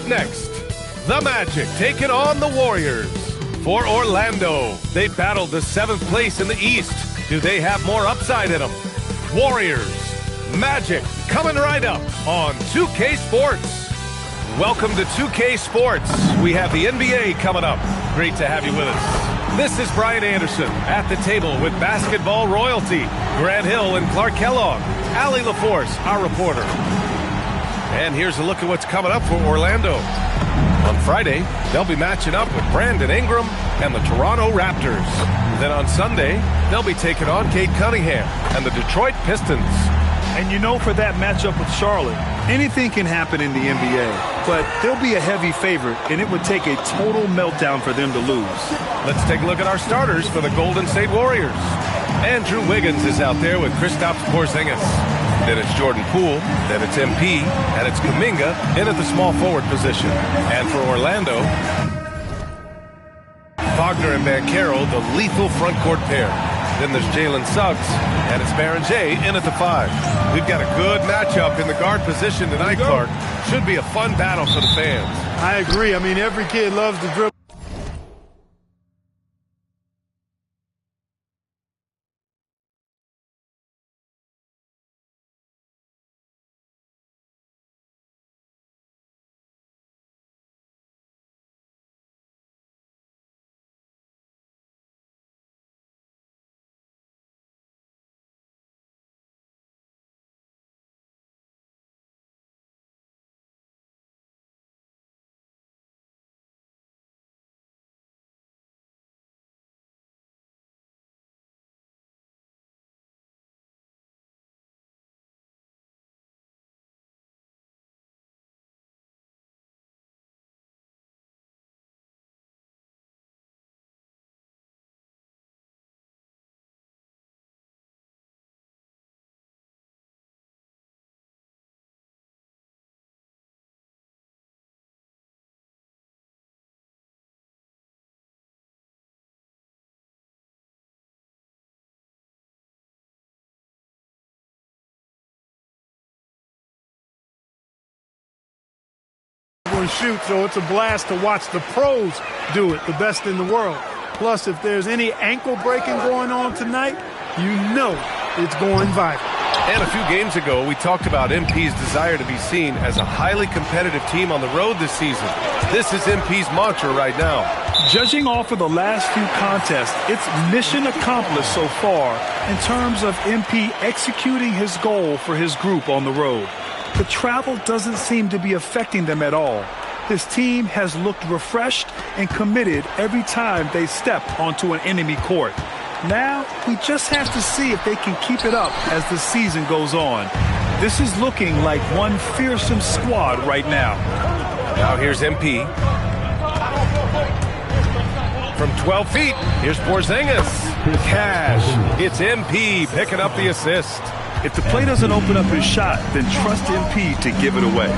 Up next, the Magic taking on the Warriors. For Orlando, they battled the 7th place in the East. Do they have more upside in them? Warriors, Magic, coming right up on 2K Sports. Welcome to 2K Sports. We have the NBA coming up. Great to have you with us. This is Brian Anderson at the table with basketball royalty. Grant Hill and Clark Kellogg. Allie LaForce, our reporter. And here's a look at what's coming up for Orlando. On Friday, they'll be matching up with Brandon Ingram and the Toronto Raptors. Then on Sunday, they'll be taking on Cade Cunningham and the Detroit Pistons. And you know, for that matchup with Charlotte, anything can happen in the NBA, but they'll be a heavy favorite, and it would take a total meltdown for them to lose. Let's take a look at our starters for the Golden State Warriors. Andrew Wiggins is out there with Kristaps Porzingis. Then it's Jordan Poole, then it's MP, and it's Kuminga in at the small forward position. And for Orlando, Wagner and Banchero, the lethal front court pair. Then there's Jalen Suggs, and it's Baron J in at the 5. We've got a good matchup in the guard position tonight, Clark. Should be a fun battle for the fans. I agree. I mean, every kid loves to dribble. And shoot, so it's a blast to watch the pros do it, the best in the world. Plus, if there's any ankle breaking going on tonight, you know it's going viral. And a few games ago, we talked about MP's desire to be seen as a highly competitive team on the road this season. This is MP's mantra right now. Judging off of the last few contests, it's mission accomplished so far in terms of MP executing his goal for his group on the road. The travel doesn't seem to be affecting them at all. His team has looked refreshed and committed every time they step onto an enemy court. Now, we just have to see if they can keep it up as the season goes on. This is looking like one fearsome squad right now. Now here's MP. From 12 feet, here's Porzingis. Cash. It's MP picking up the assist. If the play doesn't open up his shot, then trust MP to give it away.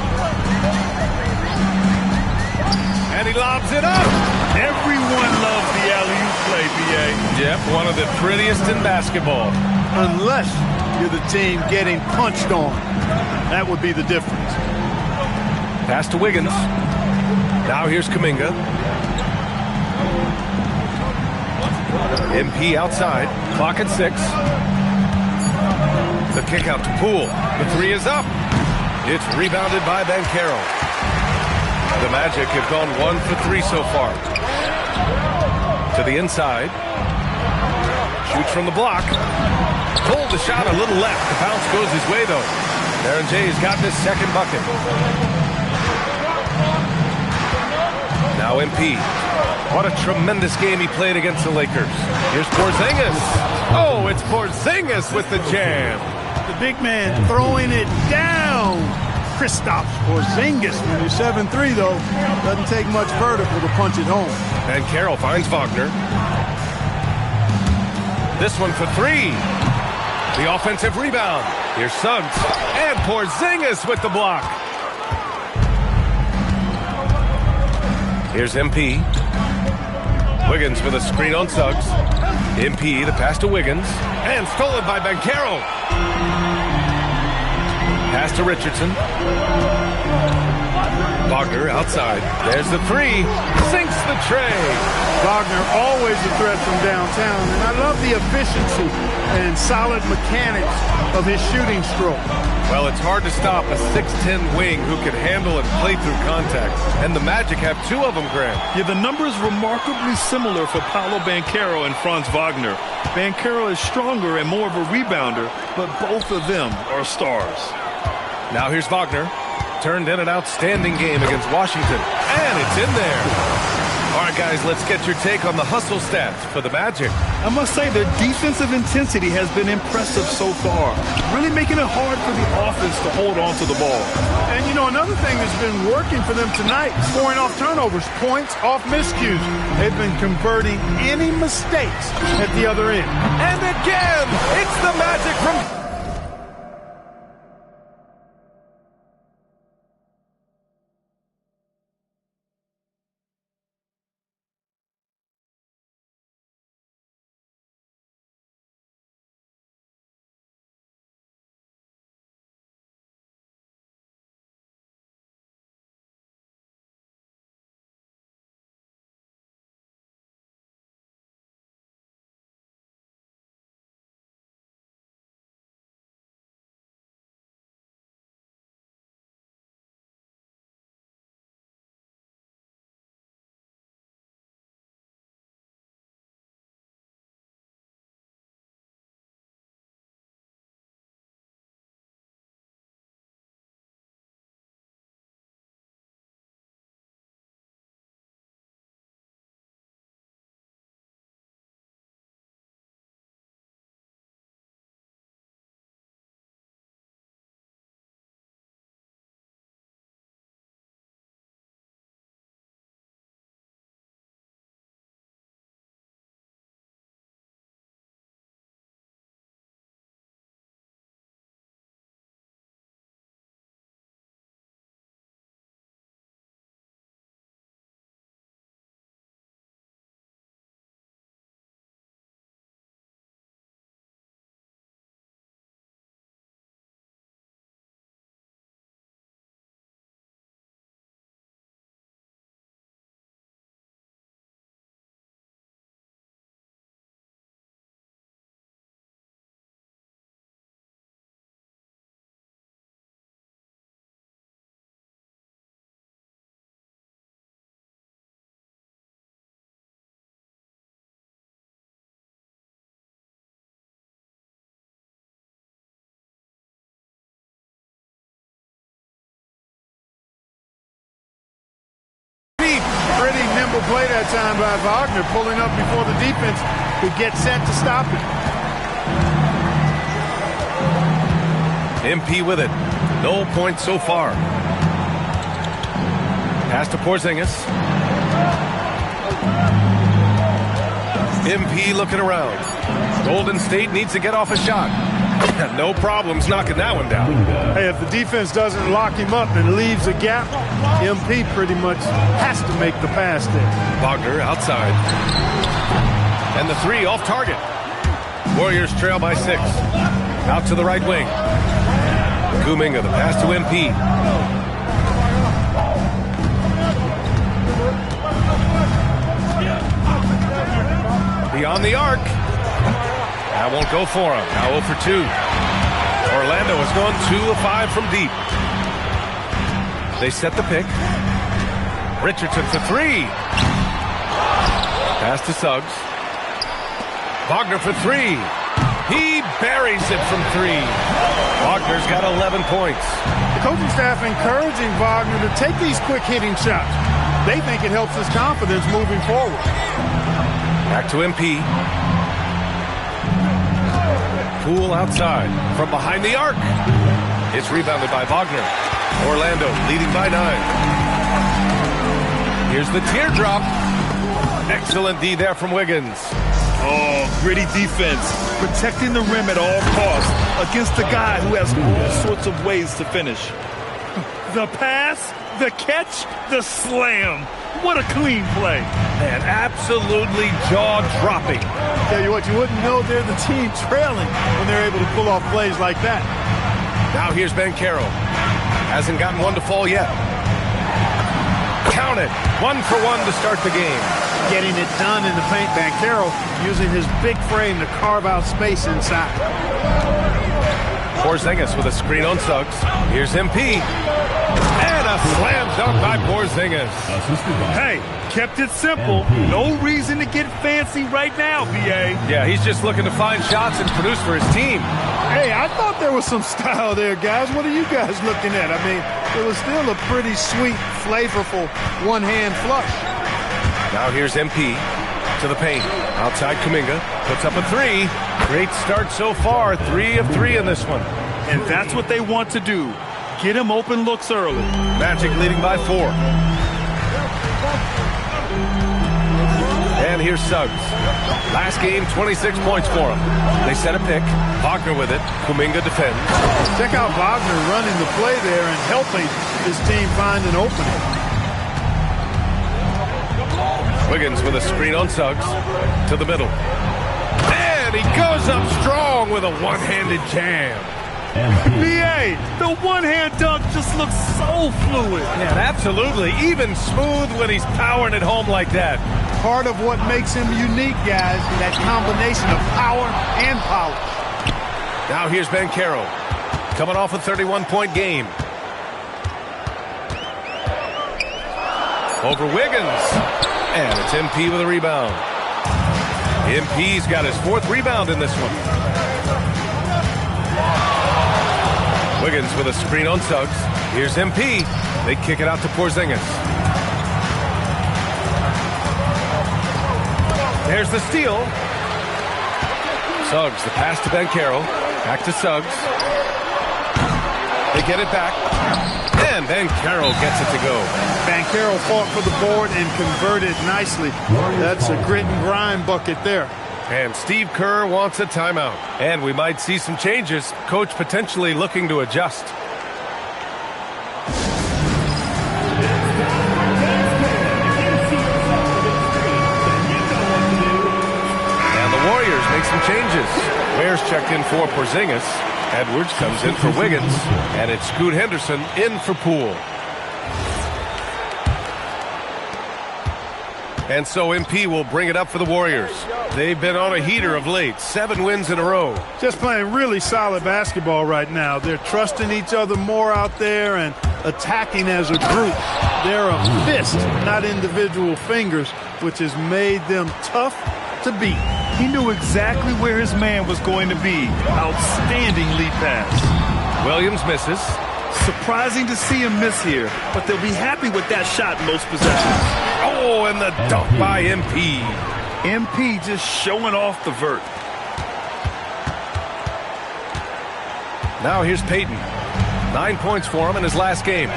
And he lobs it up. Everyone loves the alley-oop play, B.A. Yep, one of the prettiest in basketball. Unless you're the team getting punched on. That would be the difference. Pass to Wiggins. Now here's Kuminga. MP outside. Clock at 6. The kick out to Poole. The 3 is up. It's rebounded by Banchero. The Magic have gone 1 for 3 so far. To the inside. Shoots from the block. Pulled the shot a little left. The bounce goes his way, though. Baron J's got his second bucket. Now MP. What a tremendous game he played against the Lakers. Here's Porzingis. Oh, it's Porzingis with the jam. The big man throwing it down. Kristaps Porzingis. When you're 7'3", though, doesn't take much vertical to punch it home. And Carroll finds Wagner. This one for 3. The offensive rebound. Here's Suggs. And Porzingis with the block. Here's MP. Wiggins with a screen on Suggs. MP, the pass to Wiggins. And stolen by Banchero. Pass to Richardson. Wagner outside. There's the three. Sinks the tray. Wagner always a threat from downtown, and I love the efficiency and solid mechanics of his shooting stroke. Well, it's hard to stop a 6'10 wing who can handle and play through contact. And the Magic have two of them, Grant. Yeah, the numbers remarkably similar for Paolo Banchero and Franz Wagner. Banchero is stronger and more of a rebounder, but both of them are stars. Now here's Wagner. Turned in an outstanding game against Washington. And it's in there. All right, guys, let's get your take on the hustle stats for the Magic. I must say their defensive intensity has been impressive so far, really making it hard for the offense to hold on to the ball. And, you know, another thing that's been working for them tonight, scoring off turnovers, points off miscues. They've been converting any mistakes at the other end. And again, it's the Magic from... Pretty nimble play that time by Wagner, pulling up before the defense could get set to stop it. MP with it. No points so far. Pass to Porzingis. MP looking around. Golden State needs to get off a shot. No problems knocking that one down. Hey, if the defense doesn't lock him up and leaves a gap, MP pretty much has to make the pass there. Wagner outside. And the three off target. Warriors trail by 6. Out to the right wing. Kuminga, the pass to MP. Beyond the arc. That won't go for him. Now 0 for 2. Orlando has gone 2 of 5 from deep. They set the pick. Richardson for 3. Pass to Suggs. Wagner for 3. He buries it from 3. Wagner's got 11 points. The coaching staff encouraging Wagner to take these quick hitting shots. They think it helps his confidence moving forward. Back to MP. Poole outside from behind the arc. It's rebounded by Wagner. Orlando leading by 9. Here's the teardrop. Excellent D there from Wiggins. Oh, gritty defense, protecting the rim at all costs against a guy who has all sorts of ways to finish. The pass, the catch, the slam. What a clean play. And absolutely jaw-dropping. Tell you what, you wouldn't know they're the team trailing when they're able to pull off plays like that. Now here's Banchero. Hasn't gotten one to fall yet. Count it. 1 for 1 to start the game. Getting it done in the paint. Banchero using his big frame to carve out space inside. Porzingis with a screen on Suggs. Here's MP. And a slam dunk by Porzingis. Hey, kept it simple. No reason to get fancy right now, B.A. Yeah, he's just looking to find shots and produce for his team. Hey, I thought there was some style there, guys. What are you guys looking at? I mean, it was still a pretty sweet, flavorful one-hand flush. Now here's MP to the paint. Outside Kuminga. Puts up a 3. Great start so far. 3 of 3 in this one. And that's what they want to do. Get him open looks early. Magic leading by 4. And here's Suggs. Last game, 26 points for him. They set a pick. Wagner with it. Kuminga defends. Check out Wagner running the play there and helping his team find an opening. Wiggins with a screen on Suggs. To the middle. And he goes up strong with a one-handed jam. B.A., the one-hand dunk just looks so fluid. Yeah, absolutely. Even smooth when he's powering it home like that. Part of what makes him unique, guys, that combination of power and polish. Now here's Banchero. Coming off a 31-point game. Over Wiggins. And it's MP with a rebound. MP's got his 4th rebound in this one. Wiggins with a screen on Suggs. Here's MP. They kick it out to Porzingis. There's the steal. Suggs, the pass to Banchero. Back to Suggs. They get it back. And Banchero gets it to go. Banchero fought for the board and converted nicely. That's a grit and grind bucket there. And Steve Kerr wants a timeout. And we might see some changes. Coach potentially looking to adjust. And the Warriors make some changes. Ware's checked in for Porzingis. Edwards comes in for Wiggins. And it's Scoot Henderson in for Poole. And so MP will bring it up for the Warriors. They've been on a heater of late. 7 wins in a row. Just playing really solid basketball right now. They're trusting each other more out there and attacking as a group. They're a fist, not individual fingers, which has made them tough to beat. He knew exactly where his man was going to be. Outstanding lead pass. Williams misses. Surprising to see him miss here, but they'll be happy with that shot most possessions. Oh, and the dunk by MP. MP just showing off the vert. Now here's Payton. 9 points for him in his last game.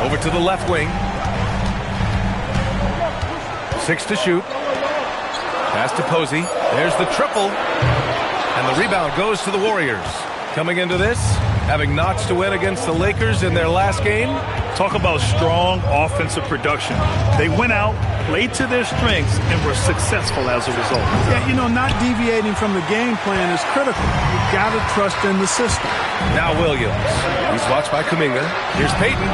Over to the left wing. 6 to shoot. Pass to Posey. There's the triple. And the rebound goes to the Warriors. Coming into this, having notched a win against the Lakers in their last game. Talk about strong offensive production. They went out, played to their strengths, and were successful as a result. Yeah, you know, not deviating from the game plan is critical. You've got to trust in the system. Now Williams. He's watched by Kuminga. Here's Payton.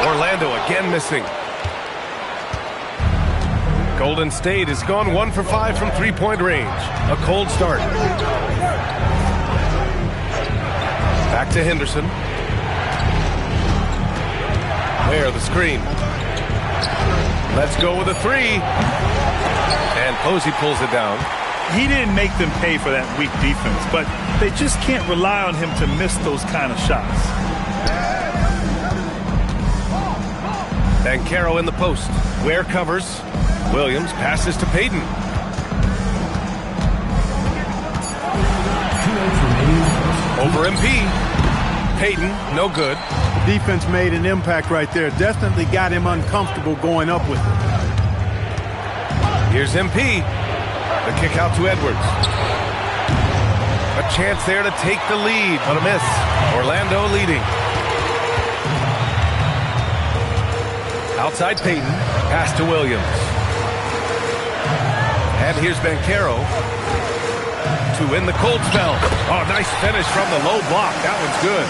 Orlando again missing. Golden State has gone 1 for 5 from three-point range. A cold start. Back to Henderson. There, the screen. Let's go with a 3. And Posey pulls it down. He didn't make them pay for that weak defense, but they just can't rely on him to miss those kind of shots. Banchero in the post. Ware covers. Williams passes to Payton. Over MP. Payton, no good. Defense made an impact right there. Definitely got him uncomfortable going up with it. Here's MP. The kick out to Edwards. A chance there to take the lead, but a miss. Orlando leading. Outside Payton. Pass to Williams. And here's Banchero to win the cold spell. Oh, nice finish from the low block. That one's good.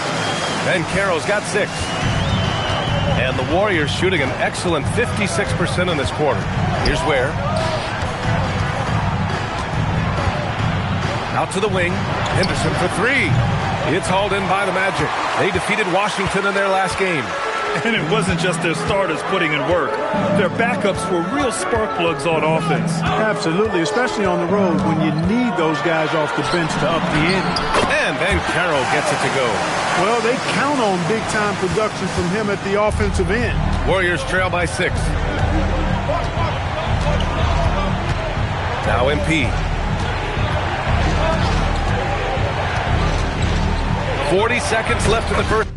Ben Carroll's got 6. And the Warriors shooting an excellent 56% in this quarter. Here's Ware. Out to the wing. Henderson for 3. It's hauled in by the Magic. They defeated Washington in their last game. And it wasn't just their starters putting in work. Their backups were real spark plugs on offense. Absolutely, especially on the road when you need those guys off the bench to up the ante. And Ben Carroll gets it to go. Well, they count on big-time production from him at the offensive end. Warriors trail by 6. Now MP. 40 seconds left in the first.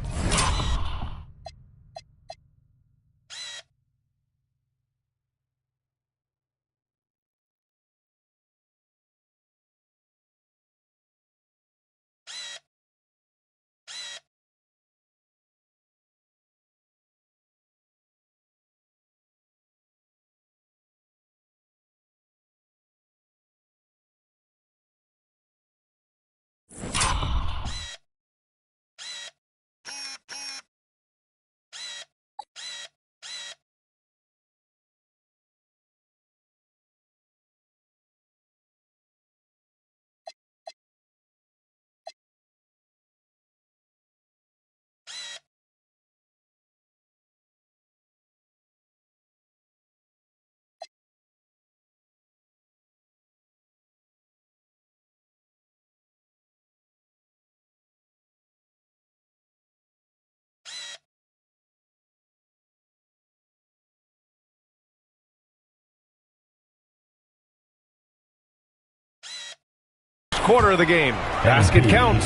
Quarter of the game. Basket counts.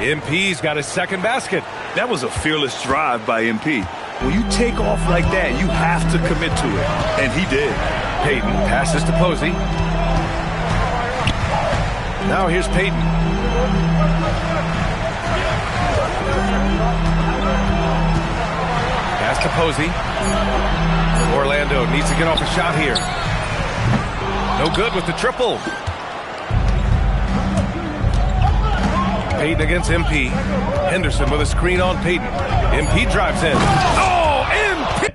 MP's got his second basket. That was a fearless drive by MP. When you take off like that, you have to commit to it. And he did. Payton passes to Posey. Now here's Payton. Pass to Posey. Orlando needs to get off a shot here. No good with the triple. Payton against MP. Henderson with a screen on Payton. MP drives in. Oh, MP!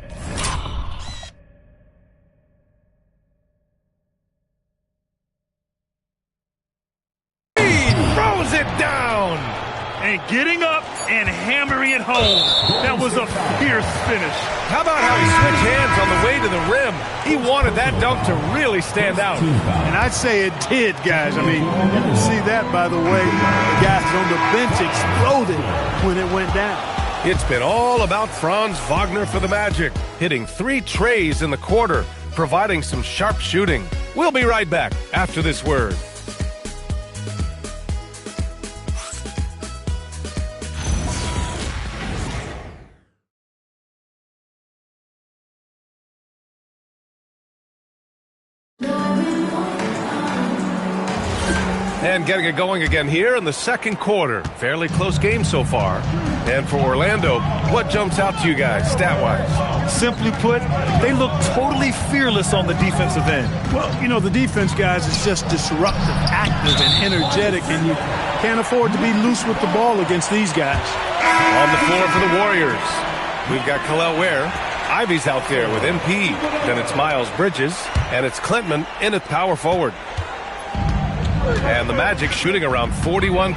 He throws it down! And getting up and hammering it home. That was a fierce finish. How about how he switched hands on the way to the rim? He wanted that dunk to really stand out. And I'd say it did, guys. I mean, you can see that by the way the guys on the bench exploded when it went down. It's been all about Franz Wagner for the Magic, hitting 3 trays in the quarter, providing some sharp shooting. We'll be right back after this word. And getting it going again here in the second quarter. Fairly close game so far. And for Orlando, what jumps out to you guys, stat-wise? Simply put, they look totally fearless on the defensive end. Well, you know, the defense, guys, is just disruptive, active, and energetic, and you can't afford to be loose with the ball against these guys. On the floor for the Warriors, we've got Kel'el Ware. Ivy's out there with MP. Then it's Miles Bridges, and it's Klintman in at power forward. And the Magic shooting around 41%.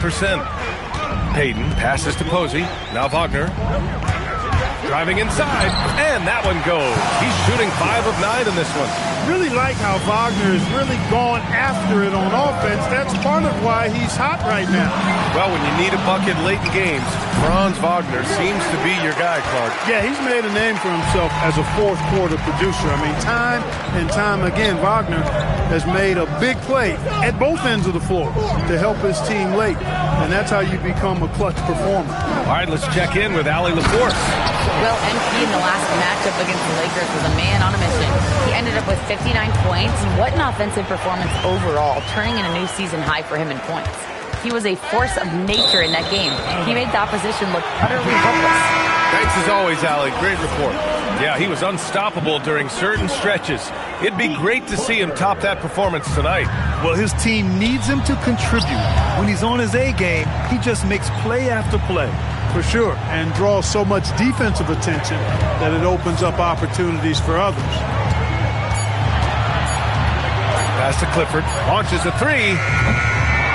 Payton passes to Posey. Now Wagner. Driving inside. And that one goes. He's shooting 5 of 9 in this one. Really like how Wagner has really gone after it on offense. That's part of why he's hot right now. Well, when you need a bucket late in games, Franz Wagner seems to be your guy, Clark. Yeah, he's made a name for himself as a fourth quarter producer. I mean, time and time again, Wagner has made a big play at both ends of the floor to help his team late. And that's how you become a clutch performer. All right, let's check in with Allie LaForce. Well, MP in the last matchup against the Lakers was a man on a mission. He ended up with 59 points. What an offensive performance overall, turning in a new season high for him in points. He was a force of nature in that game. He made the opposition look utterly hopeless. Thanks as always, Allie. Great report. Yeah, he was unstoppable during certain stretches. It'd be great to see him top that performance tonight. Well, his team needs him to contribute. When he's on his A game, he just makes play after play. For sure, and draws so much defensive attention that it opens up opportunities for others. Pass to Clifford, launches a three.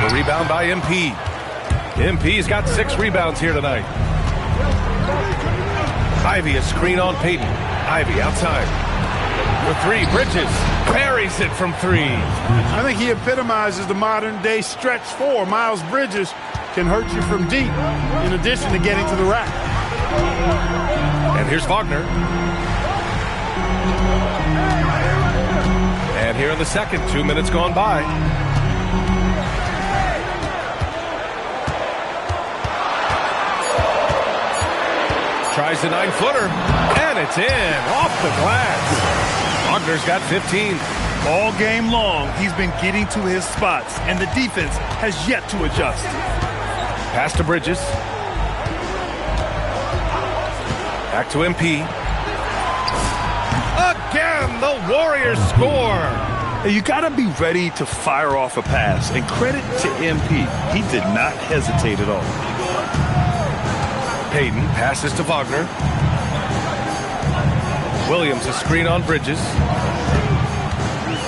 The rebound by MP. MP's got 6 rebounds here tonight. Ivy, a screen on Payton. Ivy outside. For 3, Bridges buries it from 3. I think he epitomizes the modern-day stretch 4. Miles Bridges can hurt you from deep, in addition to getting to the rack. And here's Wagner. And here in the second, 2 minutes gone by. Tries the 9-footer, and it's in, off the glass. Wagner's got 15. All game long, he's been getting to his spots, and the defense has yet to adjust. Pass to Bridges. Back to MP. Again, the Warriors score. You got to be ready to fire off a pass, and credit to MP. He did not hesitate at all. Payton passes to Wagner. Williams a screen on Bridges.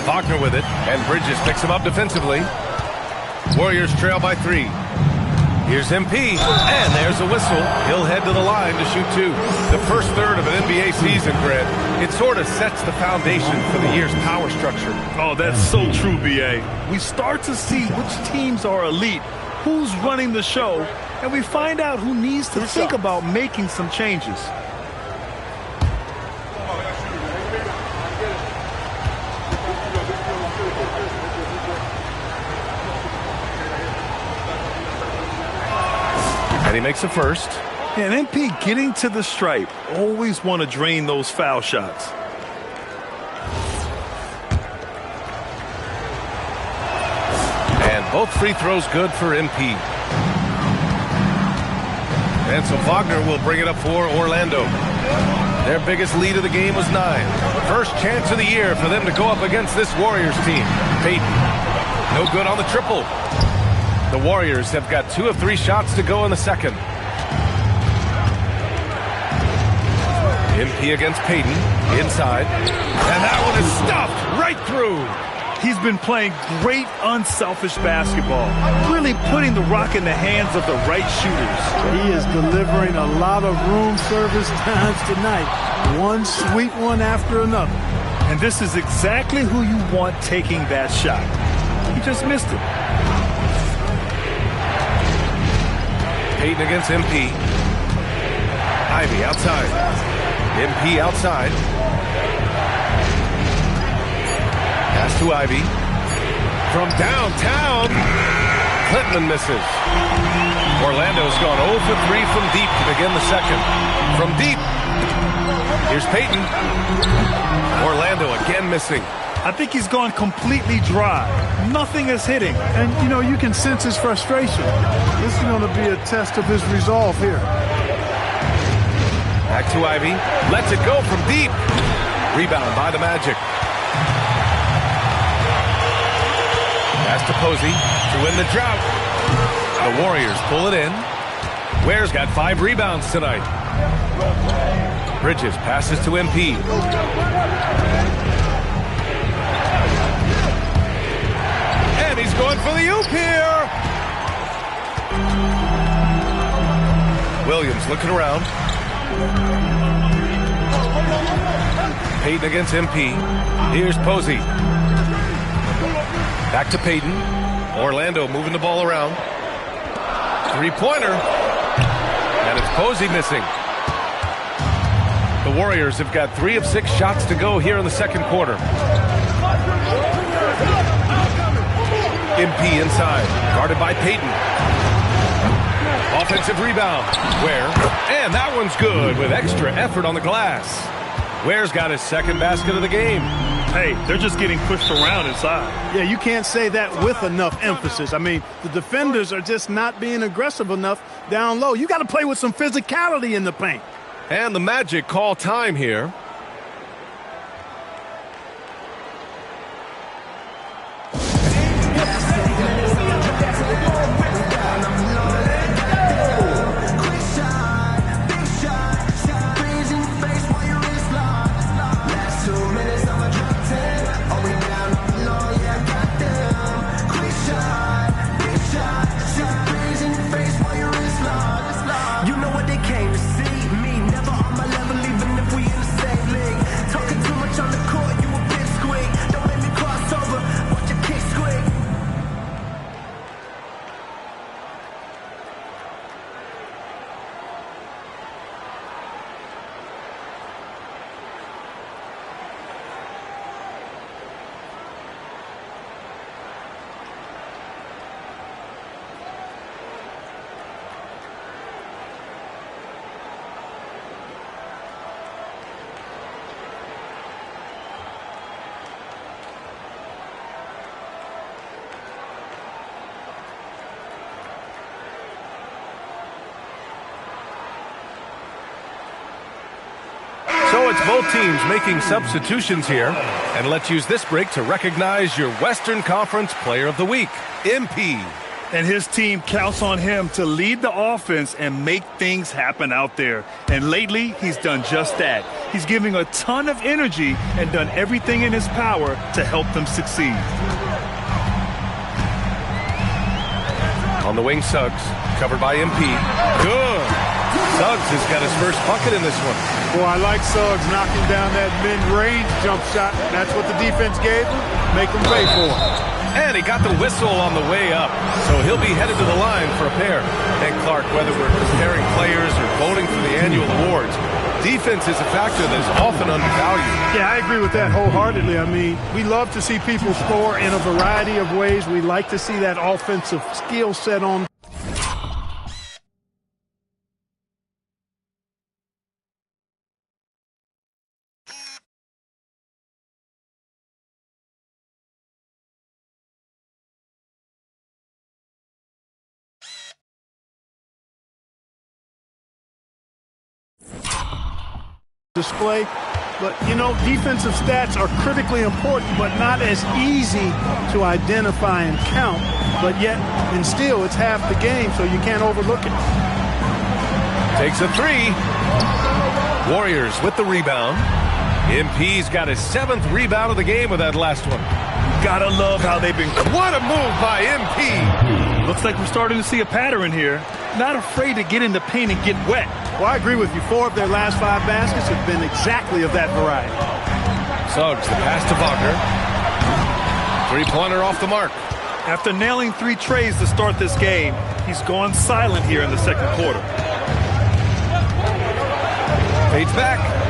Wagner with it, and Bridges picks him up defensively. Warriors trail by 3. Here's MP, and there's a whistle. He'll head to the line to shoot 2. The first third of an NBA season, Grant, it sort of sets the foundation for the year's power structure. Oh, that's so true, B.A. We start to see which teams are elite, who's running the show, and we find out who needs to think about making some changes. And he makes a first. And MP getting to the stripe. Always want to drain those foul shots. And both free throws good for MP. And so Wagner will bring it up for Orlando. Their biggest lead of the game was 9. First chance of the year for them to go up against this Warriors team. Payton, no good on the triple. The Warriors have got 2 of 3 shots to go in the second. MP against Payton, inside. And that one is stuffed right through. He's been playing great, unselfish basketball, really putting the rock in the hands of the right shooters. He is delivering a lot of room service times tonight. One sweet one after another. And this is exactly who you want taking that shot. He just missed it. Payton against MP. Ivy outside. MP outside. Pass to Ivy. From downtown, Clinton misses. Orlando's gone 0 for 3 from deep to begin the second. From deep, here's Payton. Orlando again missing. I think he's gone completely dry. Nothing is hitting. And, you know, you can sense his frustration. This is going to be a test of his resolve here. Back to Ivy. Lets it go from deep. Rebound by the Magic. Pass to Posey to win the drought. The Warriors pull it in. Ware's got 5 rebounds tonight. Bridges passes to MP. And he's going for the oop here. Williams looking around. Payton against MP. Here's Posey. Back to Payton. Orlando moving the ball around. 3-pointer. And it's Posey missing. The Warriors have got 3 of 6 shots to go here in the second quarter. MP inside. Guarded by Payton. Offensive rebound. Ware. And that one's good with extra effort on the glass. Ware's got his second basket of the game. Hey, they're just getting pushed around inside. Yeah, you can't say that with enough emphasis. I mean, the defenders are just not being aggressive enough down low. You got to play with some physicality in the paint. And the Magic call time here. it's both teams making substitutions here. And let's use this break to recognize your Western Conference Player of the Week, MP. And his team counts on him to lead the offense and make things happen out there. And lately, he's done just that. He's giving a ton of energy and done everything in his power to help them succeed. On the wing, Suggs, covered by MP. Good. Suggs has got his first bucket in this one. Boy, I like Suggs knocking down that mid-range jump shot. That's what the defense gave him. Make him pay for it. And he got the whistle on the way up, so he'll be headed to the line for a pair. And Clark, whether we're comparing players or voting for the annual awards, defense is a factor that's often undervalued. Yeah, I agree with that wholeheartedly. I mean, we love to see people score in a variety of ways. We like to see that offensive skill set on. Display, but you know, defensive stats are critically important, but not as easy to identify and count. But yet, and still, it's half the game, so you can't overlook it. Takes a three. Warriors with the rebound. MP's got his 7th rebound of the game with that last one. Gotta love how they've been. What a move by MP. Looks like we're starting to see a pattern here. Not afraid to get in the paint and get wet. Well, I agree with you. 4 of their last 5 baskets have been exactly of that variety. Suggs, the pass to Wagner. Three-pointer off the mark. After nailing 3 trays to start this game, he's gone silent here in the second quarter. Fades back.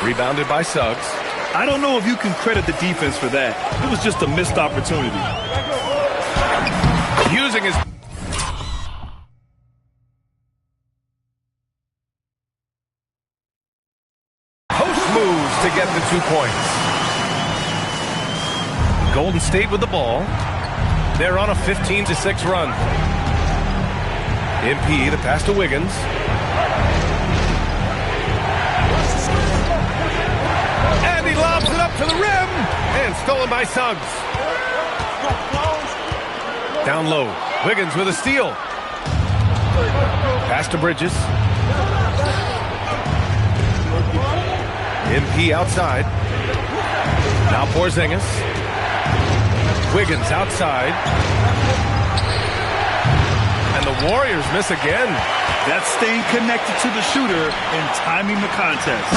Rebounded by Suggs. I don't know if you can credit the defense for that. It was just a missed opportunity. Using his... post moves to get the 2 points. Golden State with the ball. They're on a 15-6 run. MP, the pass to Wiggins. And he lobs it up to the rim. And stolen by Suggs. Down low. Wiggins with a steal. Pass to Bridges. MP outside. Now Porzingis. Wiggins outside. And the Warriors miss again. That's staying connected to the shooter and timing the contest.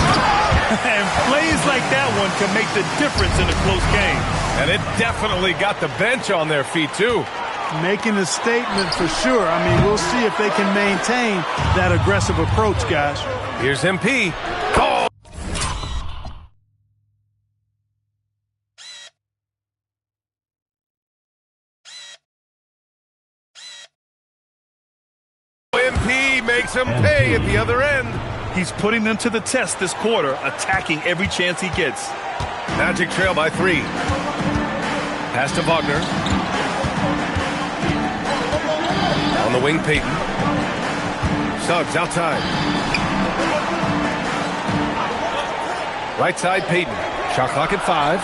And plays like that one can make the difference in a close game. And it definitely got the bench on their feet, too. Making a statement for sure. I mean, we'll see if they can maintain that aggressive approach, guys. Here's MP. Call. MP makes him pay at the other end. He's putting them to the test this quarter, attacking every chance he gets. Magic trail by 3. Pass to Wagner. On the wing, Payton. Suggs outside. Right side, Payton. Shot clock at 5.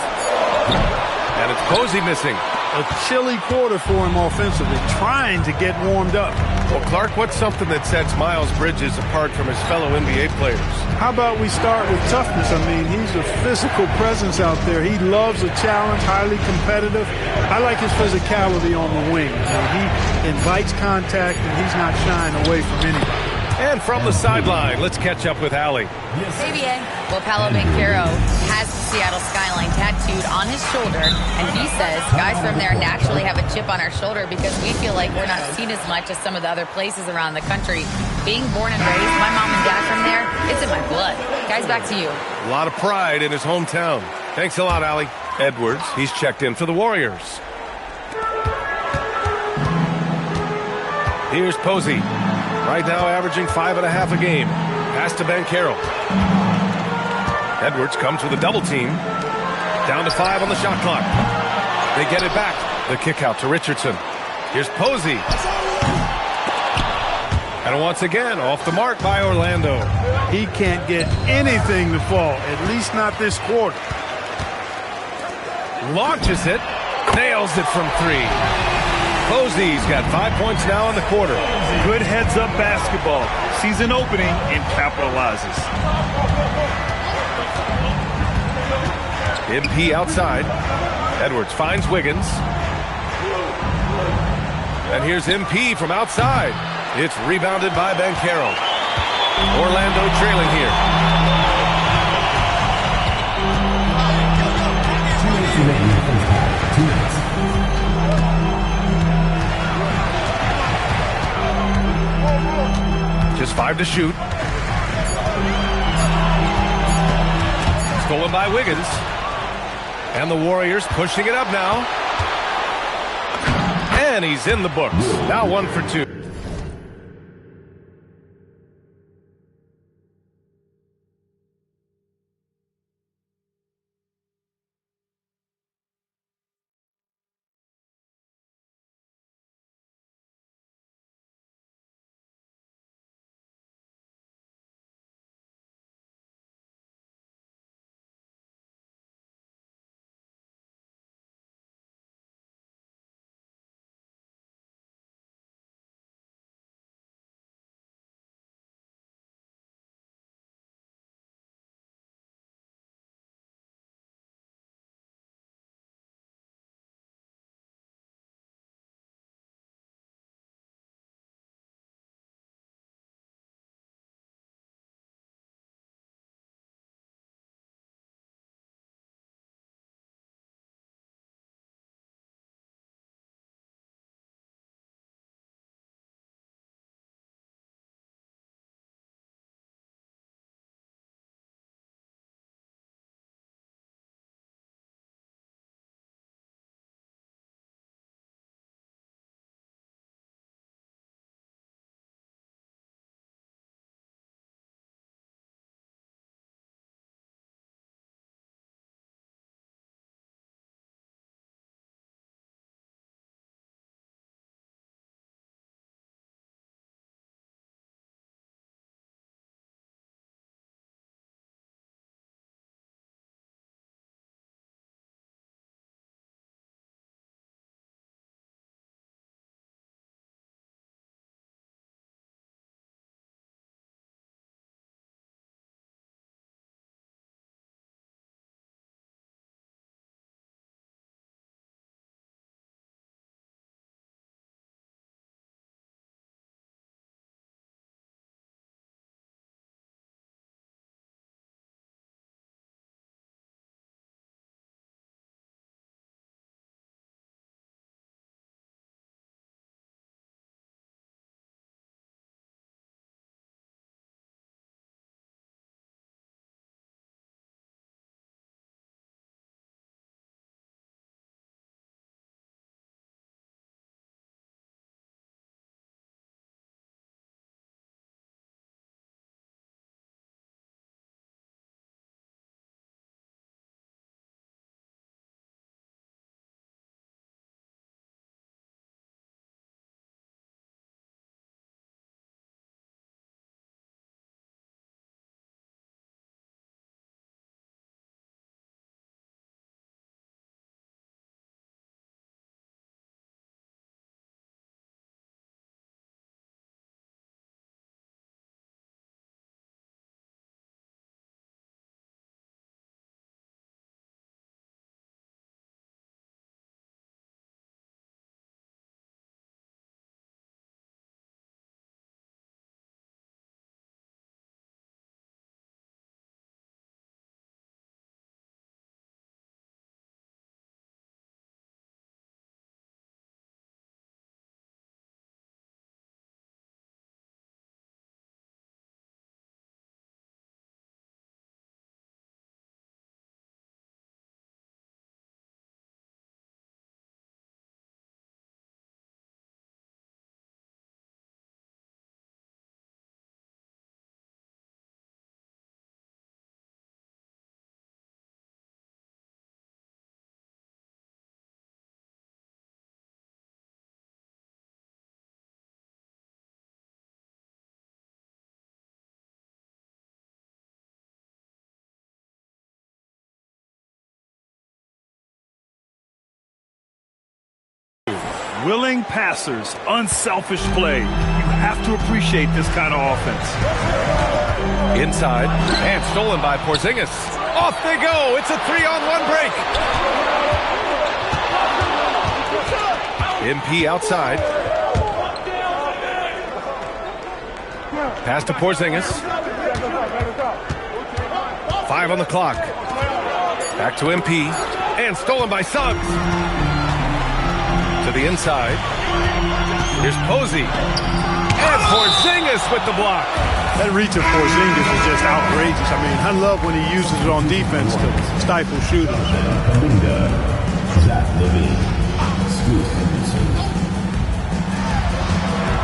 And it's Posey missing. A chilly quarter for him offensively, trying to get warmed up. Well, Clark, what's something that sets Miles Bridges apart from his fellow NBA players? How about we start with toughness? I mean, he's a physical presence out there. He loves a challenge, highly competitive. I like his physicality on the wing. He invites contact, and he's not shying away from anybody. And from the sideline, let's catch up with Allie. ABA. Well, Paolo Banchero has the Seattle skyline tattooed on his shoulder, and he says guys from there naturally have a chip on our shoulder because we feel like we're not seen as much as some of the other places around the country. Being born and raised, my mom and dad from there, it's in my blood. Guys, back to you. A lot of pride in his hometown. Thanks a lot, Allie. Edwards, he's checked in for the Warriors. Here's Posey. Right now averaging 5.5 a game. Pass to Banchero. Edwards comes with a double team. Down to 5 on the shot clock. They get it back. The kick out to Richardson. Here's Posey. And once again, off the mark by Orlando. He can't get anything to fall, at least not this quarter. Launches it. Nails it from 3. Posey's got 5 points now in the quarter. Good heads-up basketball. Sees an opening and capitalizes. MP outside. Edwards finds Wiggins. And here's MP from outside. It's rebounded by Banchero. Orlando trailing here. Just 5 to shoot. Stolen by Wiggins. And the Warriors pushing it up now. And he's in the books. Now 1 for 2. Willing passers, unselfish play. You have to appreciate this kind of offense. Inside, and stolen by Porzingis. Off they go. It's a 3-on-1 break. MP outside. Pass to Porzingis. 5 on the clock. Back to MP. And stolen by Suggs. To the inside. Here's Posey. And Porzingis with the block. That reach of Porzingis is just outrageous. I mean, I love when he uses it on defense to stifle shooters.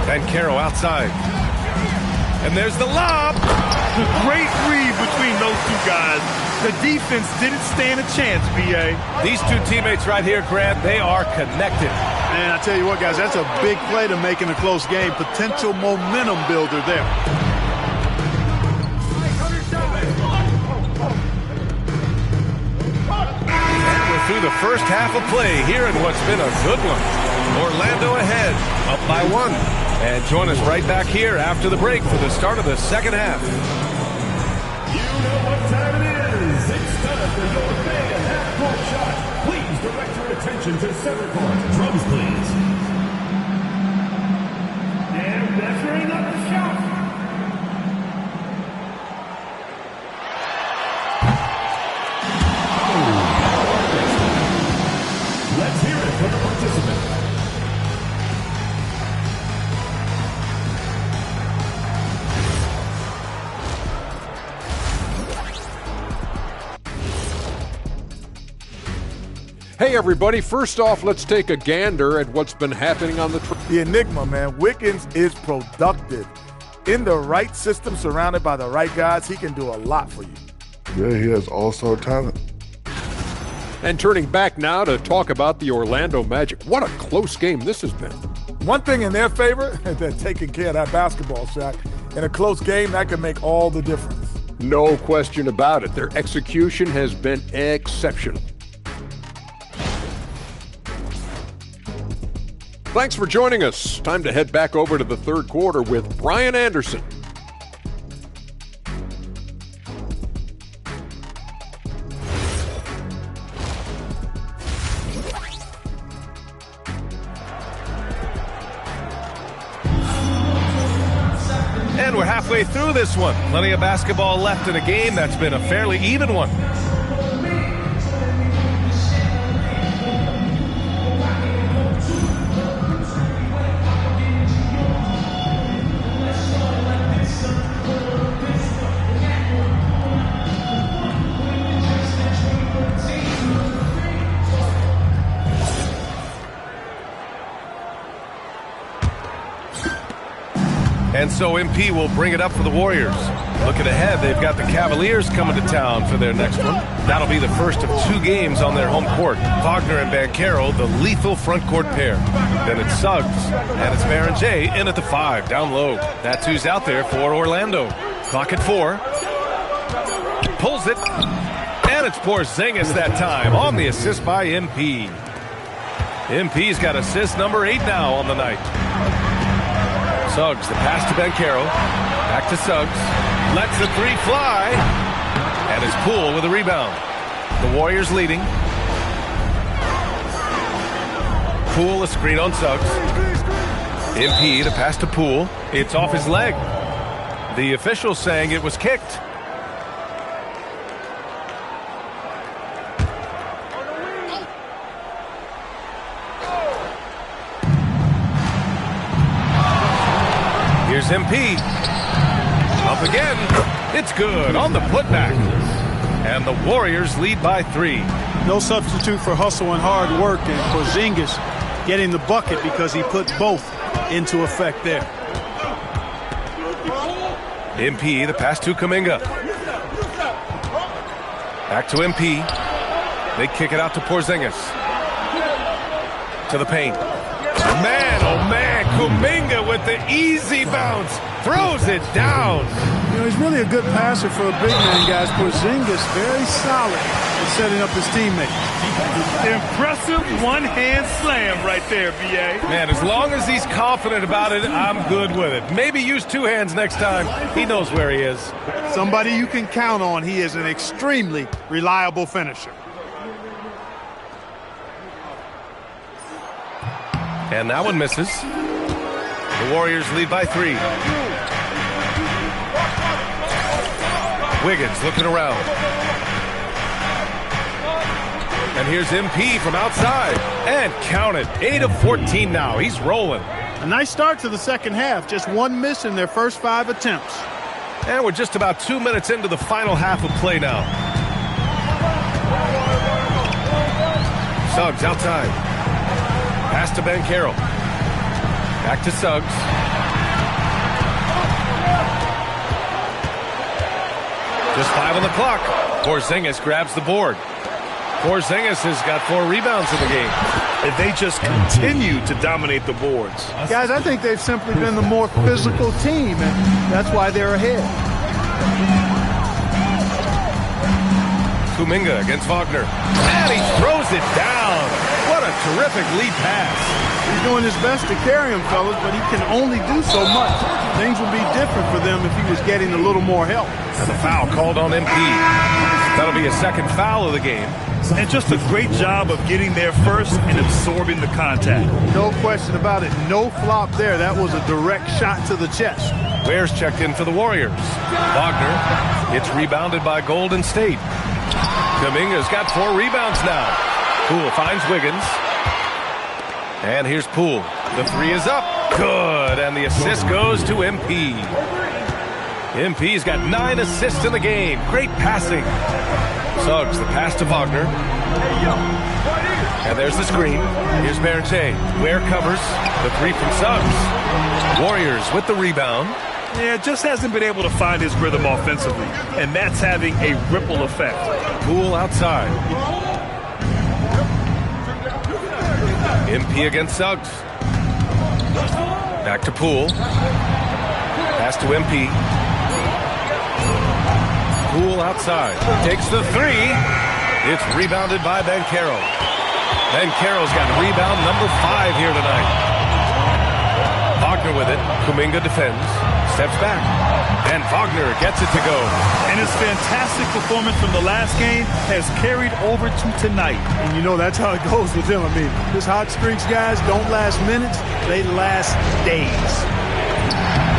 Banchero outside. And there's the lob. Great read between those two guys. The defense didn't stand a chance, B.A. These two teammates right here, Grant, they are connected. And I tell you what, guys, that's a big play to make in a close game. Potential momentum builder there. And we're through the first half of play here in what's been a good one. Orlando ahead, up by 1. And join us right back here after the break for the start of the second half. You know what time it is. It's time for your fan half-court shot. Please direct your attention to center court. Drums, please. And measuring up the shot. Let's hear it from the participant. Hey, everybody. First off, let's take a gander at what's been happening on the The enigma, man. Wiggins is productive. In the right system, surrounded by the right guys, he can do a lot for you. Yeah, he has all-star talent. And turning back now to talk about the Orlando Magic. What a close game this has been. One thing in their favor, they're taking care of that basketball shot. In a close game, that can make all the difference. No question about it. Their execution has been exceptional. Thanks for joining us. Time to head back over to the third quarter with Brian Anderson. And we're halfway through this one. Plenty of basketball left in a game that's been a fairly even one. And so MP will bring it up for the Warriors. Looking ahead, they've got the Cavaliers coming to town for their next one. That'll be the first of 2 games on their home court. Wagner and Banchero, the lethal front court pair. Then it's Suggs, and it's Berenger in at the 5, down low. That's who's out there for Orlando. Clock at 4. Pulls it, and it's Porzingis that time on the assist by MP. MP's got assist number 8 now on the night. Suggs, the pass to Banchero. Back to Suggs. Lets the 3 fly. And it's Poole with a rebound. The Warriors leading. Poole, a screen on Suggs. MP, the pass to Poole. It's off his leg. The official saying it was kicked. Here's MP. Up again. It's good on the putback. And the Warriors lead by 3. No substitute for hustle and hard work, and Porzingis getting the bucket because he put both into effect there. MP, the pass to Kuminga. Back to MP. They kick it out to Porzingis. To the paint. Man, oh man, Kuminga with the easy bounce. Throws it down. You know, he's really a good passer for a big man, guys. Porzingis, very solid. and setting up his teammate. Impressive one-hand slam right there, B.A. Man, as long as he's confident about it, I'm good with it. Maybe use two hands next time. He knows where he is. Somebody you can count on. He is an extremely reliable finisher. And that one misses. The Warriors lead by 3. Wiggins looking around. And here's MP from outside. And count it. 8 of 14 now. He's rolling. A nice start to the second half. Just one miss in their first 5 attempts. And we're just about 2 minutes into the final half of play now. Suggs outside. Pass to Banchero. Back to Suggs. Just 5 on the clock. Porzingis grabs the board. Porzingis has got 4 rebounds in the game. And they just continue to dominate the boards. Guys, I think they've simply been the more physical team, and that's why they're ahead. Kuminga against Wagner. And he throws it down. What a terrific lead pass. He's doing his best to carry him, fellas, but he can only do so much. Things would be different for them if he was getting a little more help. And the foul called on MP. That'll be a second foul of the game. And just a great job of getting there first and absorbing the contact. No question about it. No flop there. That was a direct shot to the chest. Ware's checked in for the Warriors. Wagner, it's rebounded by Golden State. Kuminga's got 4 rebounds now. Poole finds Wiggins. And here's Poole. The 3 is up. Good. And the assist goes to MP. MP's got 9 assists in the game. Great passing. Suggs, the pass to Wagner. And there's the screen. Here's Berger. Ware covers. The 3 from Suggs. Warriors with the rebound. Yeah, just hasn't been able to find his rhythm offensively. And that's having a ripple effect. Poole outside. MP against Suggs. Back to Poole. Pass to MP. Poole outside. Takes the 3. It's rebounded by Banchero. Banchero's got rebound number 5 here tonight. Wagner with it. Kuminga defends. Steps back. And Wagner gets it to go. And his fantastic performance from the last game has carried over to tonight. And you know that's how it goes with him. I mean, his hot streaks, guys, don't last minutes. They last days.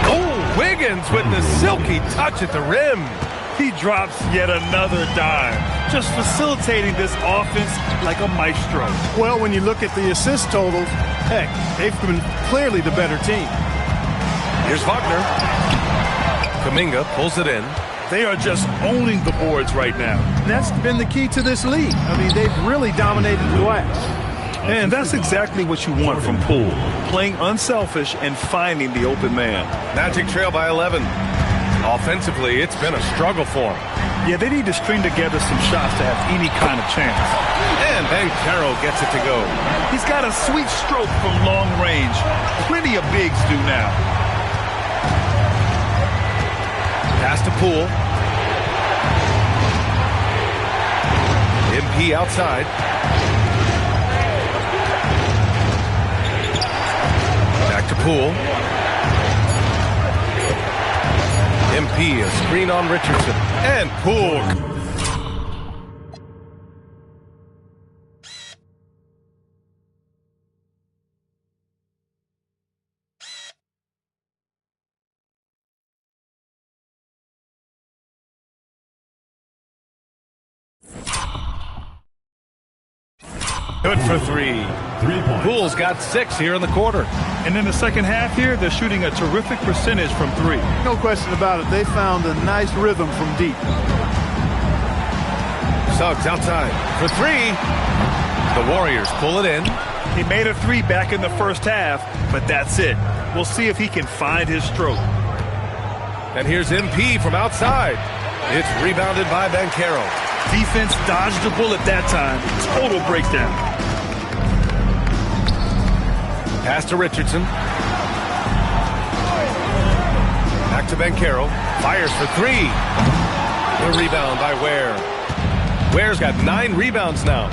Oh, Wiggins with the silky touch at the rim. He drops yet another dime, just facilitating this offense like a maestro. Well, when you look at the assist totals, heck, they've been clearly the better team. Here's Wagner. Kuminga pulls it in. They are just owning the boards right now. That's been the key to this league. I mean, they've really dominated the glass. And that's exactly what you want from Poole, playing unselfish and finding the open man. Magic trail by 11. Offensively, it's been a struggle for him. Yeah, they need to string together some shots to have any kind of chance. And Banchero gets it to go. He's got a sweet stroke from long range. Plenty of bigs do now. Pass to Poole. MP outside. Back to Poole. MP, a screen on Richardson. And Poole. Good for 3. Poole's got 6 here in the quarter. And in the second half here, they're shooting a terrific percentage from 3. No question about it. They found a nice rhythm from deep. Suggs outside for 3. The Warriors pull it in. He made a 3 back in the first half, but that's it. We'll see if he can find his stroke. And here's MP from outside. It's rebounded by Banchero. Defense dodged the bullet that time. Total breakdown. Pass to Richardson. Back to Banchero. Fires for 3. The rebound by Ware. Ware's got 9 rebounds now.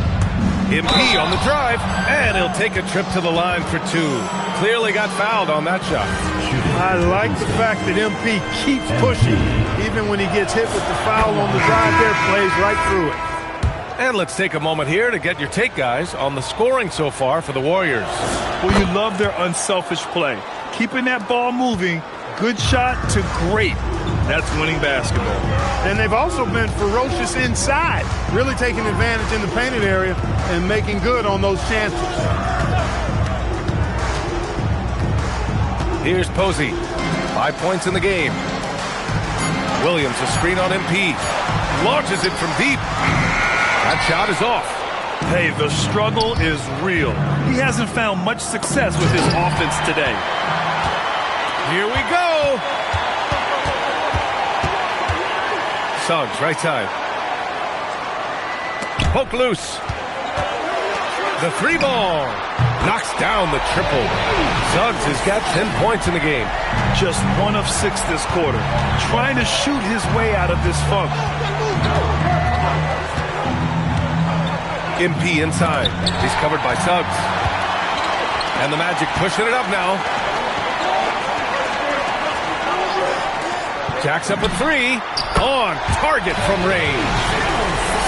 MP on the drive, and he'll take a trip to the line for 2. Clearly got fouled on that shot. I like the fact that MP keeps pushing. Even when he gets hit with the foul on the drive there, plays right through it. And let's take a moment here to get your take, guys, on the scoring so far for the Warriors. Well, you love their unselfish play. Keeping that ball moving, good shot to great. That's winning basketball. And they've also been ferocious inside, really taking advantage in the painted area and making good on those chances. Here's Posey. 5 points in the game. Williams, a screen on MP. Launches it from deep. That shot is off. Hey, the struggle is real. He hasn't found much success with his offense today. Here we go. Suggs, right side. Poke loose. The 3-ball. Knocks down the triple. Suggs has got 10 points in the game. Just 1 of 6 this quarter. Trying to shoot his way out of this funk. MP inside. He's covered by Suggs. And the Magic pushing it up now. Jacks up a 3. On target from range.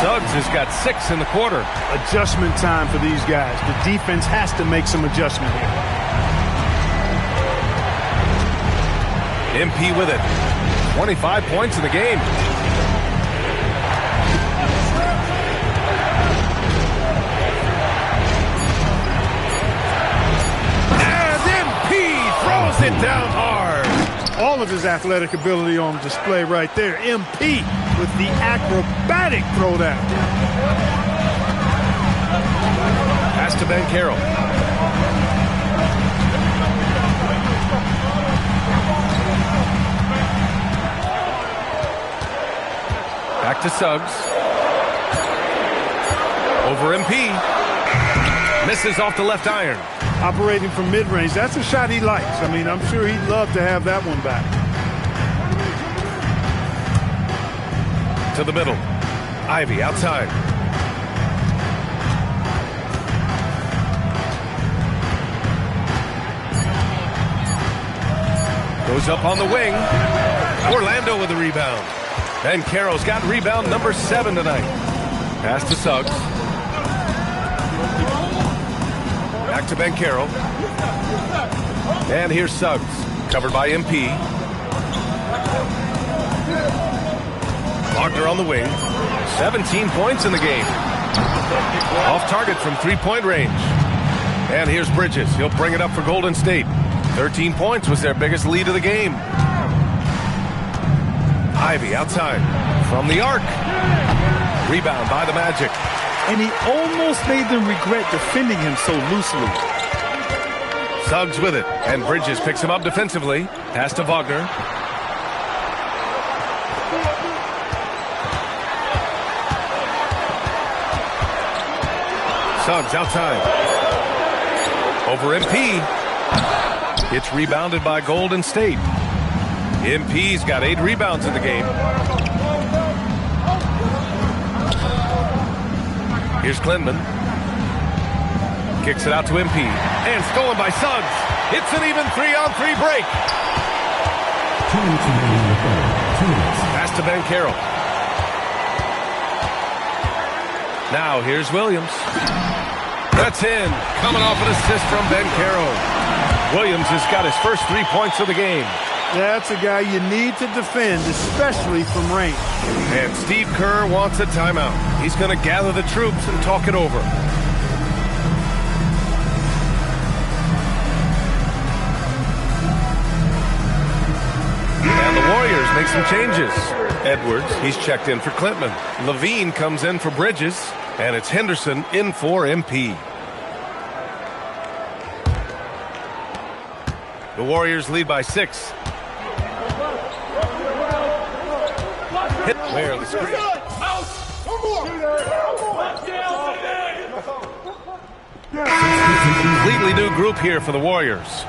Suggs has got 6 in the quarter. Adjustment time for these guys. The defense has to make some adjustment here. MP with it. 25 points in the game. And MP throws it down hard. All of his athletic ability on display right there. MP with the acrobatic throwdown. Pass to Banchero. Back to Suggs. Over MP. Misses off the left iron. Operating from mid-range. That's a shot he likes. I mean, I'm sure he'd love to have that one back. To the middle. Ivy outside. Goes up on the wing. Orlando with the rebound. Banchero's got rebound number 7 tonight. Pass to Suggs. Back to Banchero. And here's Suggs. Covered by MP. Wagner on the wing. 17 points in the game. Off target from 3-point range. And here's Bridges. He'll bring it up for Golden State. 13 points was their biggest lead of the game. Ivy outside. From the arc. Rebound by the Magic. And he almost made them regret defending him so loosely. Suggs with it. And Bridges picks him up defensively. Pass to Wagner. Suggs outside. Over MP. It's rebounded by Golden State. MP's got 8 rebounds in the game. Here's Klingman. Kicks it out to MP. And stolen by Suggs. It's an even 3-on-3 break. Pass to Banchero. Now here's Williams. That's in. Coming off an assist from Banchero. Williams has got his first 3 points of the game. That's a guy you need to defend, especially from range. And Steve Kerr wants a timeout. He's going to gather the troops and talk it over. And the Warriors make some changes. Edwards, he's checked in for Klintman. Levine comes in for Bridges. And it's Henderson in for MP. The Warriors lead by 6. Hit where the screen. Completely new group here for the Warriors.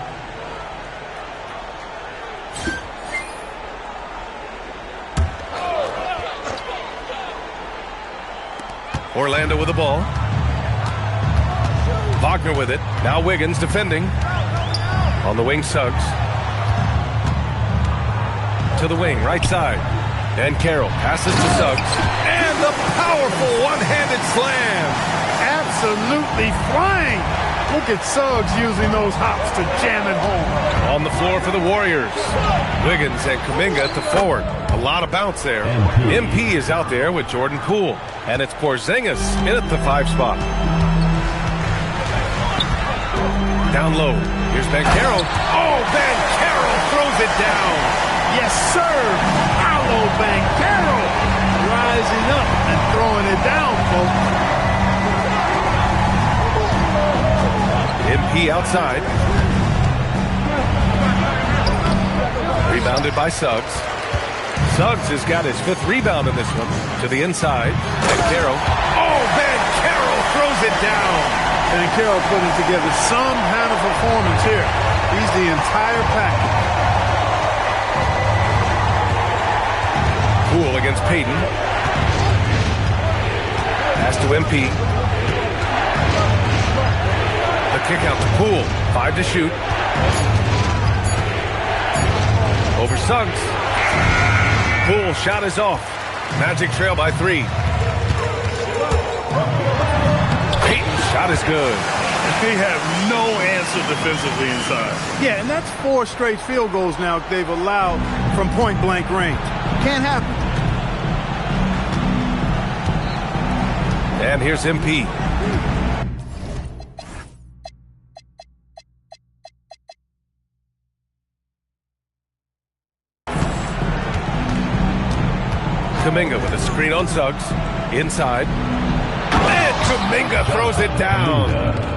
Orlando with the ball. Wagner with it. Now Wiggins defending. On the wing, Suggs. To the wing, right side. And Carroll passes to Suggs. And the powerful one-handed slam. Absolutely flying. Look at Suggs using those hops to jam it home. On the floor for the Warriors. Wiggins and Kuminga at the forward. A lot of bounce there. MP is out there with Jordan Poole. And it's Porzingis in at the 5 spot. Down low. Here's Banchero. Oh, Banchero throws it down. Yes, sir. Paolo Banchero rising up and throwing it down, folks. MP outside. Rebounded by Suggs. Suggs has got his 5th rebound in this one. To the inside. Banchero. Oh, Banchero throws it down. Banchero putting together some kind of performance here. He's the entire package. Poole against Payton. Pass to MP. The kick out to Poole. 5 to shoot. Over Suggs. Poole shot is off. Magic trail by 3. Payton's shot is good. They have no answer defensively inside. Yeah, and that's 4 straight field goals now they've allowed from point-blank range. Can't happen. And here's MP. Kuminga with a screen on Suggs. Inside. And Kuminga throws it down.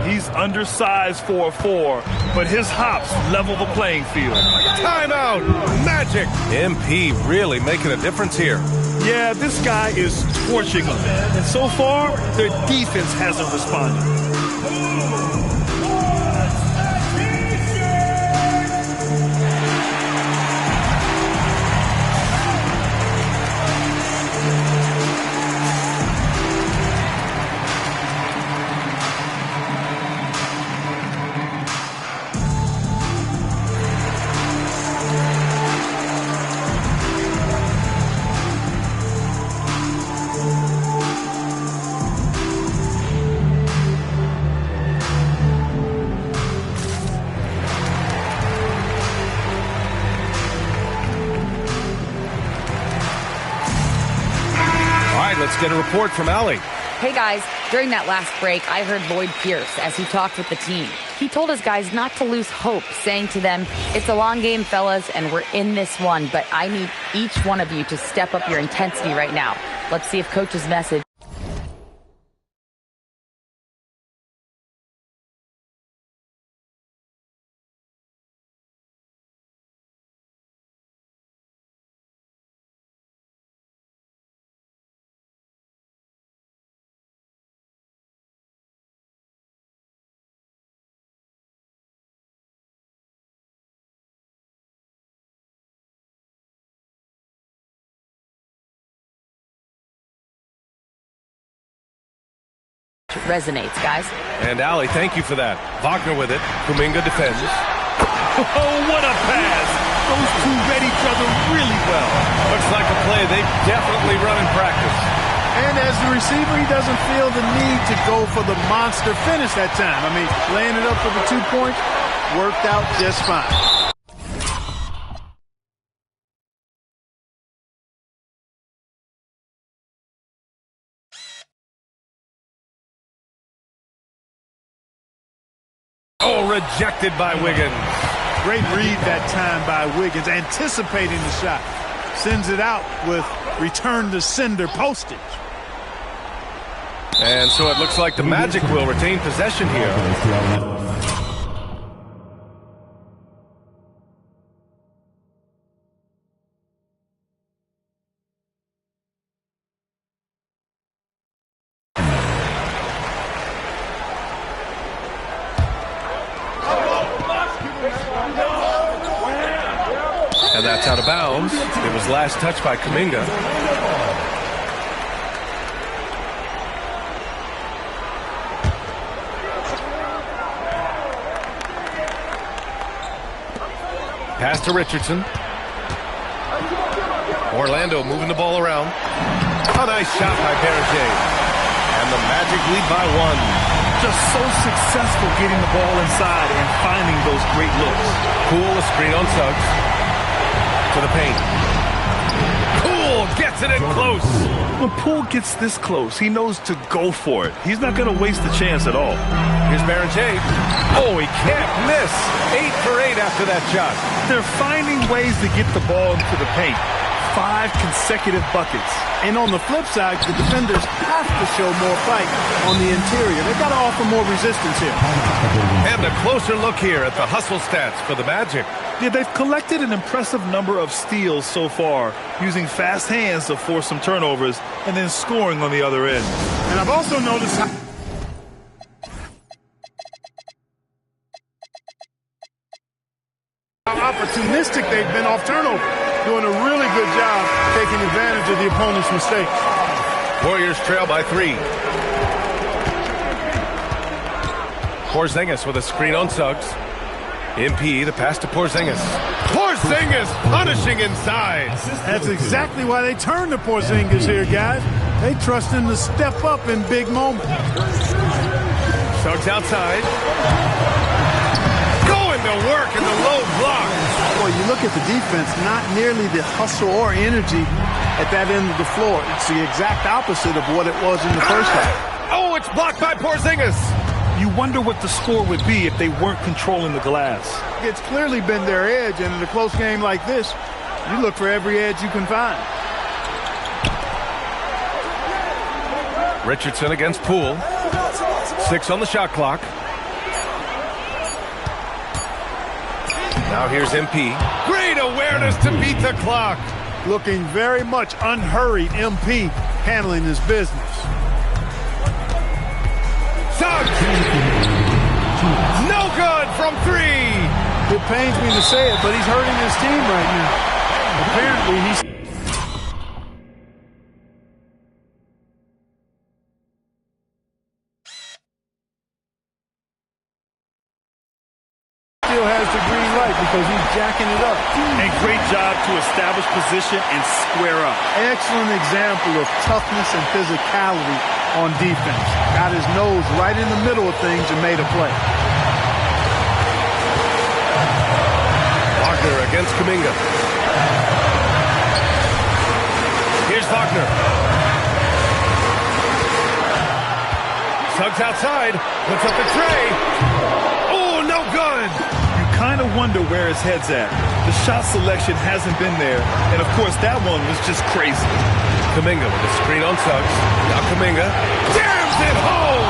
He's undersized for a 4, but his hops level the playing field. Timeout. Magic. MP really making a difference here. Yeah, this guy is torching them. And so far, their defense hasn't responded. Let's get a report from Allie. Hey guys, during that last break, I heard Lloyd Pierce as he talked with the team. He told his guys not to lose hope, saying to them, "It's a long game, fellas, and we're in this one, but I need each one of you to step up your intensity right now." Let's see if Coach's message. Resonates, guys. And Allie, thank you for that. Wagner with it. Kuminga defends. Oh, what a pass! Those two read each other really well. Looks like a play they've definitely run in practice. And as the receiver, he doesn't feel the need to go for the monster finish that time. I mean, laying it up for the 2 points worked out just fine. Oh, rejected by Wiggins. Great read that time by Wiggins, anticipating the shot. Sends it out with return to sender postage. And so it looks like the Magic will retain possession here. And that's out of bounds. It was last touched by Kuminga. Pass to Richardson. Orlando moving the ball around. A nice shot by Berger. And the Magic lead by 1. Just so successful getting the ball inside and finding those great looks. Poole, a screen on Suggs. To the paint. Poole gets it in close. When Poole gets this close, he knows to go for it. He's not going to waste the chance at all. Here's Berger. Oh, he can't miss. 8 for 8 after that shot. They're finding ways to get the ball into the paint. 5 consecutive buckets. And on the flip side, the defenders have to show more fight on the interior. They've got to offer more resistance here. And a closer look here at the hustle stats for the Magic. Yeah, they've collected an impressive number of steals so far, using fast hands to force some turnovers and then scoring on the other end. And I've also noticed how opportunistic they've been off turnover. Doing a really good job taking advantage of the opponent's mistakes. Warriors trail by 3. Porzingis with a screen on Suggs. MP, the pass to Porzingis. Porzingis punishing inside. That's exactly why they turn to Porzingis here, guys. They trust him to step up in big moments. Suggs outside. Going to work in the low block. Boy, you look at the defense, not nearly the hustle or energy at that end of the floor. It's the exact opposite of what it was in the first half. Oh, it's blocked by Porzingis. You wonder what the score would be if they weren't controlling the glass. It's clearly been their edge, and in a close game like this, you look for every edge you can find. Richardson against Poole. 6 on the shot clock. Now here's MP. Great awareness to beat the clock. Looking very much unhurried, MP handling his business. Suggs! No good from 3. It pains me to say it, but he's hurting his team right now. Apparently, he's still has the green light because he's jacking it up. And great job to establish position and square up. Excellent example of toughness and physicality on defense. Got his nose right in the middle of things and made a play. Wagner against Kuminga. Here's Wagner. Suggs outside. Puts up the tray. Oh, no good. You kind of wonder where his head's at. The shot selection hasn't been there. And, of course, that one was just crazy. Kuminga with a screen on Suggs. Now Kuminga jams it home.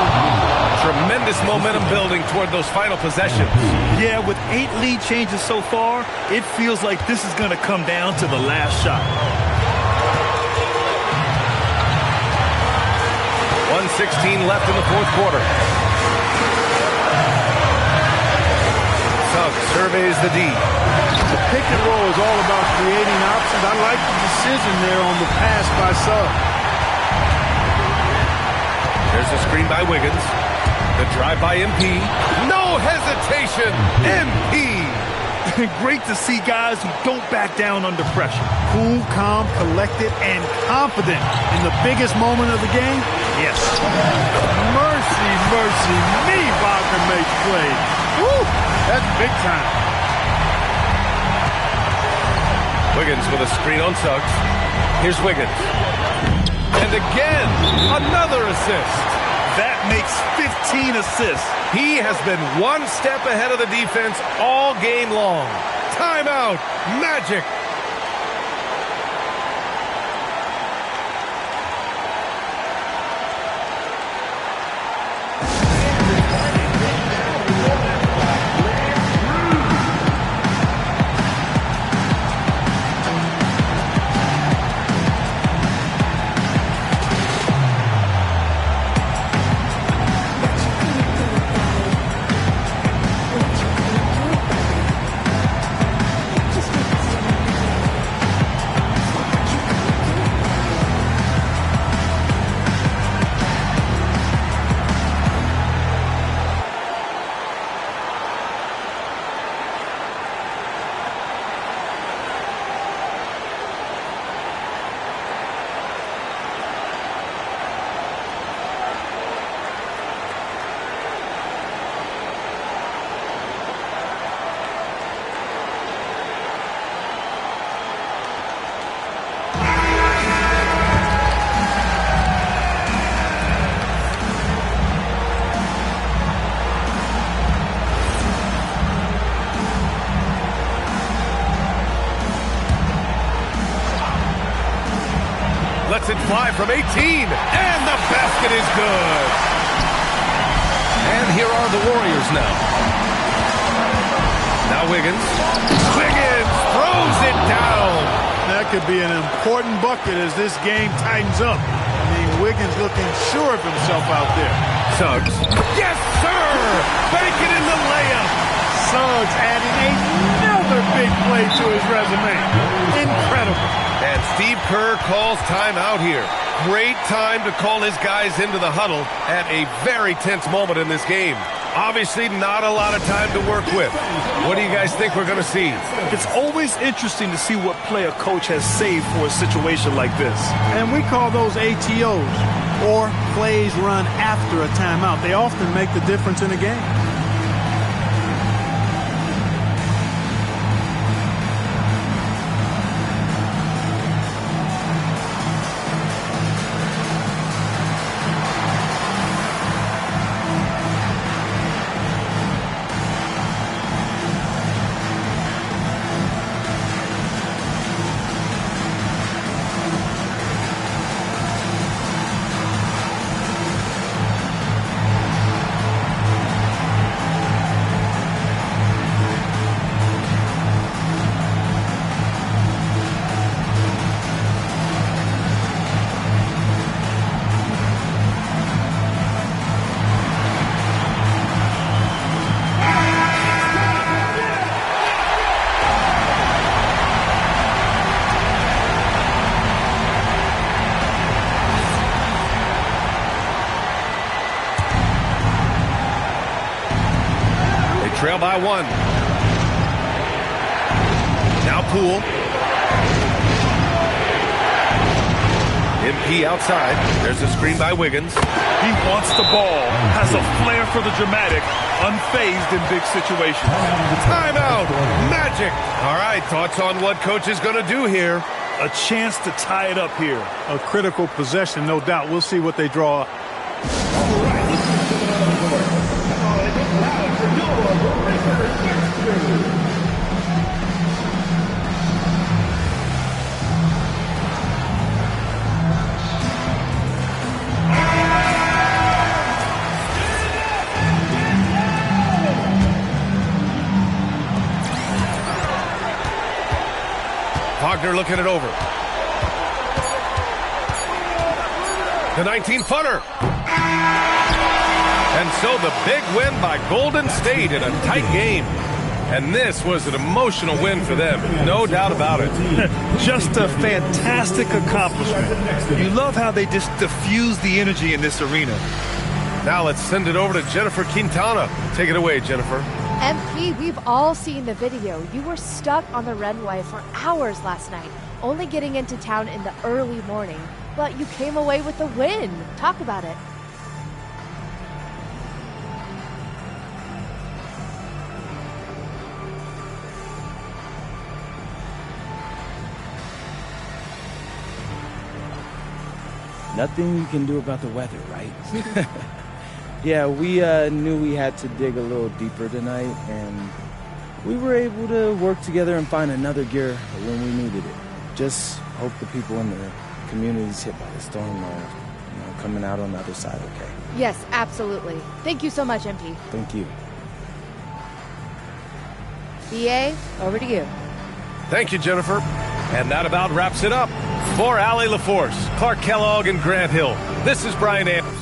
Tremendous momentum building toward those final possessions. Yeah, with 8 lead changes so far, it feels like this is going to come down to the last shot. 1:16 left in the fourth quarter. Suggs surveys the D. The pick and roll is all about creating options. I like the decision there on the pass by Suggs. There's a screen by Wiggins. The drive by MP. No hesitation. MP. Great to see guys who don't back down under pressure. Cool, calm, collected, and confident in the biggest moment of the game. Yes. Mercy, mercy me, Wagner makes plays. Woo! That's big time. Wiggins with a screen on Suggs. Here's Wiggins. And again, another assist. That makes 15 assists. He has been one step ahead of the defense all game long. Timeout, Magic. lets it fly from 18, and the basket is good. And here are the Warriors now. Now Wiggins. Wiggins throws it down. That could be an important bucket as this game tightens up. I mean, Wiggins looking sure of himself out there. Suggs. Yes, sir! Bank it in the layup. Suggs adding another big play to his resume. Incredible. And Steve Kerr calls timeout here. Great time to call his guys into the huddle at a very tense moment in this game. Obviously not a lot of time to work with. What do you guys think we're going to see? It's always interesting to see what play a coach has saved for a situation like this. And we call those ATOs, or plays run after a timeout. They often make the difference in a game. Trail by one. Now Poole. MP outside. There's a screen by Wiggins. He wants the ball, has a flair for the dramatic, unfazed in big situations. Timeout. Magic. All right, thoughts on what coach is going to do here? A chance to tie it up here. A critical possession, no doubt. We'll see what they draw up. Wagner looking it over. The 19-footer. And so the big win by Golden State in a tight game. And this was an emotional win for them, no doubt about it. Just a fantastic accomplishment. You love how they just diffuse the energy in this arena. Now let's send it over to Jennifer Quintana. Take it away, Jennifer. MP, we've all seen the video. You were stuck on the runway for hours last night, only getting into town in the early morning. But you came away with a win. Talk about it. Nothing you can do about the weather, right? Yeah, we knew we had to dig a little deeper tonight, and we were able to work together and find another gear when we needed it. Just hope the people in the communities hit by the storm are, coming out on the other side okay. Yes, absolutely. Thank you so much, MP. Thank you. BA, over to you. Thank you, Jennifer. And that about wraps it up. For Allie LaForce, Clark Kellogg, and Grant Hill, this is Brian Anderson.